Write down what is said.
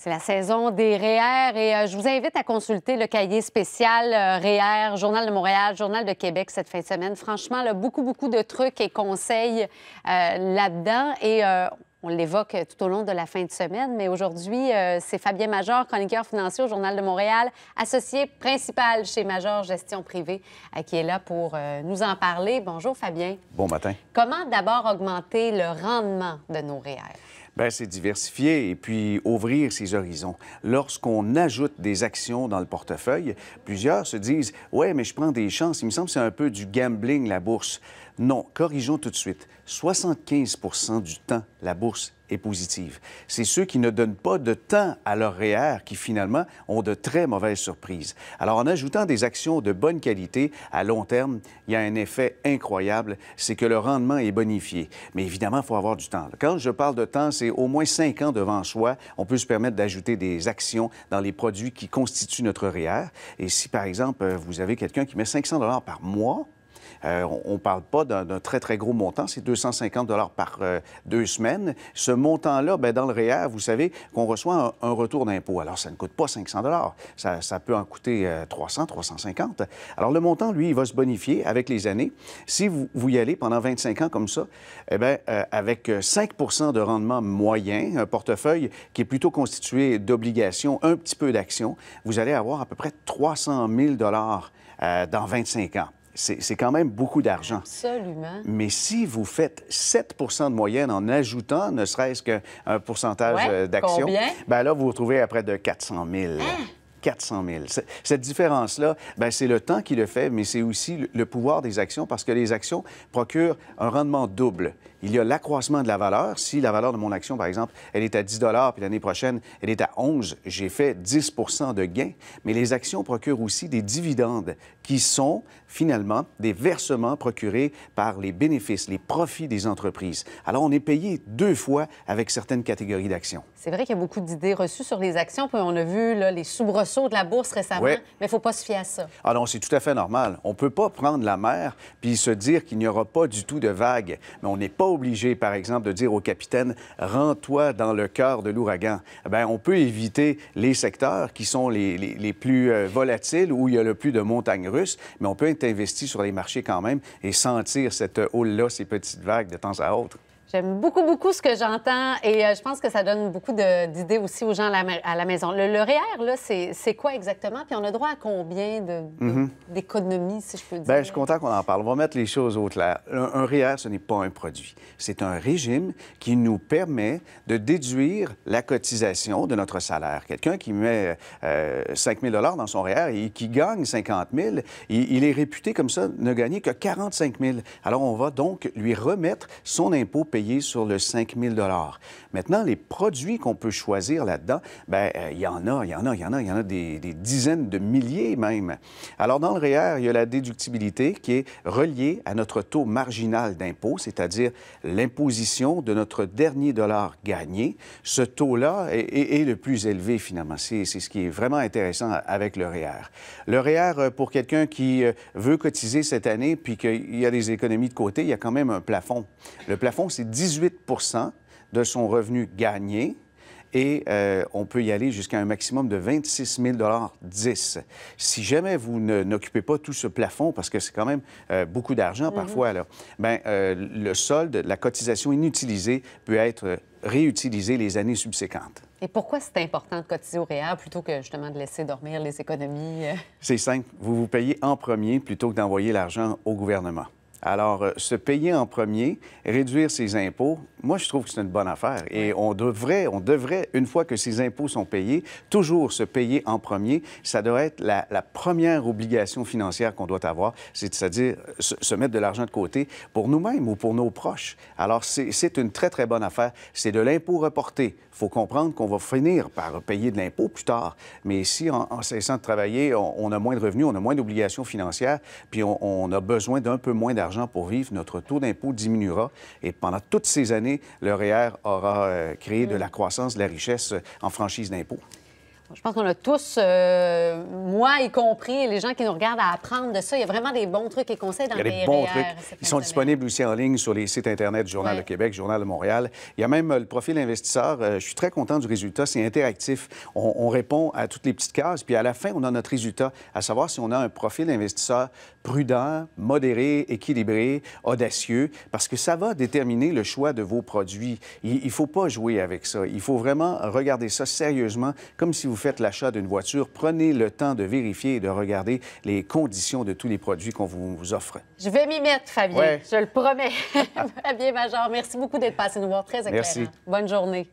C'est la saison des REER et je vous invite à consulter le cahier spécial REER, Journal de Montréal, Journal de Québec cette fin de semaine. Franchement, là, beaucoup de trucs et conseils là-dedans et on l'évoque tout au long de la fin de semaine. Mais aujourd'hui, c'est Fabien Major, chroniqueur financier au Journal de Montréal, associé principal chez Major Gestion Privée, qui est là pour nous en parler. Bonjour Fabien. Bon matin. Comment d'abord augmenter le rendement de nos REER? Bien, c'est diversifier et puis ouvrir ses horizons. Lorsqu'on ajoute des actions dans le portefeuille, plusieurs se disent « Ouais, mais je prends des chances. Il me semble que c'est un peu du gambling, la bourse. » Non, corrigeons tout de suite. 75 du temps, la bourse est positive. C'est ceux qui ne donnent pas de temps à leur REER qui, finalement, ont de très mauvaises surprises. Alors, en ajoutant des actions de bonne qualité à long terme, il y a un effet incroyable, c'est que le rendement est bonifié. Mais évidemment, il faut avoir du temps. Quand je parle de temps, c'est au moins 5 ans devant soi. On peut se permettre d'ajouter des actions dans les produits qui constituent notre REER. Et si, par exemple, vous avez quelqu'un qui met 500 $ par mois, on ne parle pas d'un très gros montant, c'est 250 $ par 2 semaines. Ce montant-là, bien, dans le REER, vous savez qu'on reçoit un retour d'impôt. Alors, ça ne coûte pas 500 $. Ça peut en coûter 300, 350. Alors, le montant, lui, il va se bonifier avec les années. Si vous y allez pendant 25 ans comme ça, eh bien, avec 5 de rendement moyen, un portefeuille qui est plutôt constitué d'obligations, un petit peu d'actions, vous allez avoir à peu près 300 000 $ dans 25 ans. C'est quand même beaucoup d'argent. Absolument. Mais si vous faites 7 de moyenne en ajoutant ne serait-ce qu'un pourcentage d'actions, bien là, vous vous retrouvez à près de 400 000. Hein? 400 000. Cette différence-là, bien, c'est le temps qui le fait, mais c'est aussi le pouvoir des actions parce que les actions procurent un rendement double. Il y a l'accroissement de la valeur. Si la valeur de mon action, par exemple, elle est à 10 $ puis l'année prochaine, elle est à 11, j'ai fait 10 de gain. Mais les actions procurent aussi des dividendes qui sont finalement des versements procurés par les bénéfices, les profits des entreprises. Alors, on est payé 2 fois avec certaines catégories d'actions. C'est vrai qu'il y a beaucoup d'idées reçues sur les actions. Puis on a vu là, les soubresauts de la bourse récemment, mais il ne faut pas se fier à ça. Ah non, c'est tout à fait normal. On ne peut pas prendre la mer puis se dire qu'il n'y aura pas du tout de vagues. Mais on n'est pas obligé, par exemple, de dire au capitaine « Rends-toi dans le cœur de l'ouragan ». Bien, on peut éviter les secteurs qui sont les plus volatiles, où il y a le plus de montagnes russes, mais on peut être investi sur les marchés quand même et sentir cette houle-là, ces petites vagues de temps à autre. J'aime beaucoup ce que j'entends et je pense que ça donne beaucoup d'idées aussi aux gens à la maison. Le REER, là, c'est quoi exactement? Puis on a droit à combien d'économies, si je peux dire? Bien, je suis content qu'on en parle. On va mettre les choses au clair. Un REER, ce n'est pas un produit. C'est un régime qui nous permet de déduire la cotisation de notre salaire. Quelqu'un qui met 5 000 $ dans son REER et qui gagne 50 000, il est réputé comme ça ne gagner que 45 000. Alors, on va donc lui remettre son impôt payé sur le 5 000 $. Maintenant, les produits qu'on peut choisir là-dedans, bien, il y en a des dizaines de milliers même. Alors, dans le REER, il y a la déductibilité qui est reliée à notre taux marginal d'impôt, c'est-à-dire l'imposition de notre dernier dollar gagné. Ce taux-là est le plus élevé, finalement. C'est ce qui est vraiment intéressant avec le REER. Le REER, pour quelqu'un qui veut cotiser cette année puis qu'il y a des économies de côté, il y a quand même un plafond. Le plafond, c'est 18 de son revenu gagné et on peut y aller jusqu'à un maximum de 26 000 $ 10. Si jamais vous n'occupez pas tout ce plafond, parce que c'est quand même beaucoup d'argent parfois, là, bien, le solde, la cotisation inutilisée peut être réutilisée les années subséquentes. Et pourquoi c'est important de cotiser au REER plutôt que justement de laisser dormir les économies? C'est simple. Vous vous payez en premier plutôt que d'envoyer l'argent au gouvernement. Alors, se payer en premier, réduire ses impôts, moi, je trouve que c'est une bonne affaire. Et on devrait, une fois que ces impôts sont payés, toujours se payer en premier. Ça doit être la première obligation financière qu'on doit avoir, c'est-à-dire se mettre de l'argent de côté pour nous-mêmes ou pour nos proches. Alors, c'est une très bonne affaire. C'est de l'impôt reporté. Il faut comprendre qu'on va finir par payer de l'impôt plus tard. Mais si, en cessant de travailler, on a moins de revenus, on a moins d'obligations financières, puis on a besoin d'un peu moins d'argent pour vivre, notre taux d'impôt diminuera. Et pendant toutes ces années, le REER aura créé de la croissance, de la richesse en franchise d'impôt. Je pense qu'on a tous, moi y compris, et les gens qui nous regardent, à apprendre de ça. Il y a vraiment des bons trucs et conseils dans Il y a les des bons REER trucs. Ils sont disponibles aussi en ligne sur les sites Internet du Journal de Québec, Journal de Montréal. Il y a même le profil investisseur. Je suis très content du résultat. C'est interactif. On répond à toutes les petites cases. Puis à la fin, on a notre résultat, à savoir si on a un profil investisseur prudent, modéré, équilibré, audacieux, parce que ça va déterminer le choix de vos produits. Il ne faut pas jouer avec ça. Il faut vraiment regarder ça sérieusement, comme si vous faites l'achat d'une voiture. Prenez le temps de vérifier et de regarder les conditions de tous les produits qu'on vous offre. Je vais m'y mettre, Fabien. Ouais. Je le promets. Fabien Major, merci beaucoup d'être passé nous voir. Très éclairant. Merci. Bonne journée.